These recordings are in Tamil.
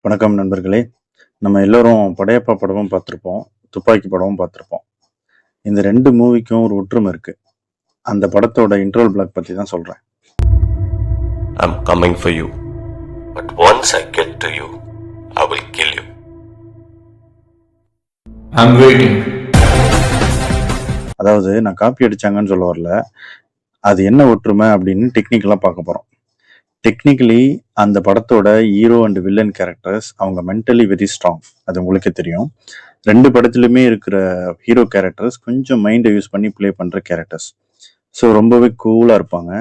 வணக்கம் நண்பர்களே. நம்ம எல்லோரும் படையப்பா படமும் பார்த்துருப்போம், துப்பாக்கி படமும் பார்த்துருப்போம். இந்த 2 மூவிக்கும் ஒரு ஒற்றுமை இருக்கு. அந்த படத்தோட இன்ட்ரோல் பிளாக் பத்தி தான் சொல்றேன். I'm coming for you. But once I get to you, I will kill you. I'm waiting. அதாவது நான் காப்பி அடிச்சாங்கன்னு சொல்ல வரல. அது என்ன ஒற்றுமை அப்படின்னு டெக்னிக்கலா பார்க்க போறோம். டெக்னிக்கலி அந்த படத்தோட ஹீரோ அண்ட் வில்லன் கேரக்டர்ஸ் அவங்க மென்டலி வெரி ஸ்ட்ராங். அது உங்களுக்கே தெரியும். 2 படத்துலையுமே இருக்கிற ஹீரோ கேரக்டர்ஸ் கொஞ்சம் மைண்டை யூஸ் பண்ணி ப்ளே பண்ற கேரக்டர்ஸ். ஸோ ரொம்பவே கூலாக இருப்பாங்க.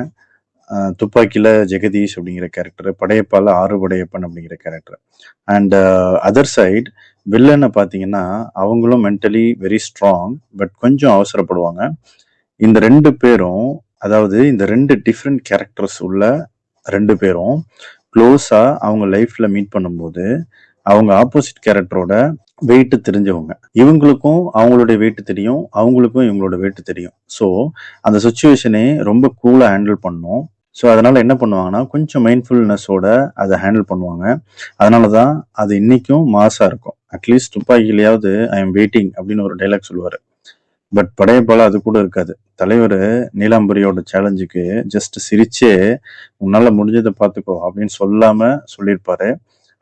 துப்பாக்கியில் ஜெகதீஷ் அப்படிங்கிற கேரக்டர், படையப்பால ஆறு படையப்பன் அப்படிங்கிற கேரக்டர். அண்ட் அதர் சைட் வில்லனை பார்த்தீங்கன்னா அவங்களும் மென்டலி வெரி ஸ்ட்ராங், பட் கொஞ்சம் அவசரப்படுவாங்க. இந்த 2 பேரும், அதாவது இந்த 2 டிஃப்ரெண்ட் கேரக்டர்ஸ் உள்ள 2 பேரும் க்ளோஸா அவங்க லைஃப்ல மீட் பண்ணும்போது அவங்க ஆப்போசிட் கேரக்டரோட வெயிட் தெரிஞ்சவங்க. இவங்களுக்கும் அவங்களுடைய வெயிட் தெரியும், அவங்களுக்கும் இவங்களோட வெயிட் தெரியும். ஸோ அந்த சுச்சுவேஷனே ரொம்ப கூலா ஹேண்டில் பண்ணும். ஸோ அதனால என்ன பண்ணுவாங்கன்னா கொஞ்சம் மைண்ட்ஃபுல்னஸோட அதை ஹேண்டில் பண்ணுவாங்க. அதனால தான் அது இன்னைக்கும் மாசா இருக்கும். அட்லீஸ்ட் துப்பாக்கிலையாவது ஐ எம் வெயிட்டிங் அப்படின்னு ஒரு டைலாக் சொல்லுவாரு. பட் படையப்பால அது கூட இருக்காது. தலைவர் நீலாம்பரியோட சேலஞ்சுக்கு ஜஸ்ட் சிரிச்சே உன்னால முடிஞ்சதை பார்த்துக்கோ அப்படின்னு சொல்லாம சொல்லியிருப்பாரு.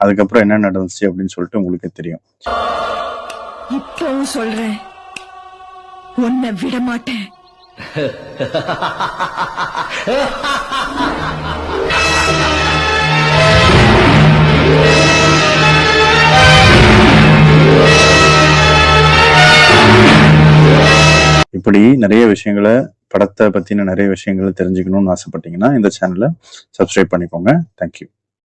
அதுக்கப்புறம் என்ன நடந்துச்சு அப்படின்னு சொல்லிட்டு உங்களுக்கு தெரியும். இப்பவும் சொல்றேன், உன்னை விட மாட்டேன். இப்படி நிறைய விஷயங்களை, படத்தை பத்தின நிறைய விஷயங்களை தெரிஞ்சுக்கணும்னு ஆசைப்பட்டீங்கன்னா இந்த சேனலை சப்ஸ்கிரைப் பண்ணிக்கோங்க. தேங்க்யூ.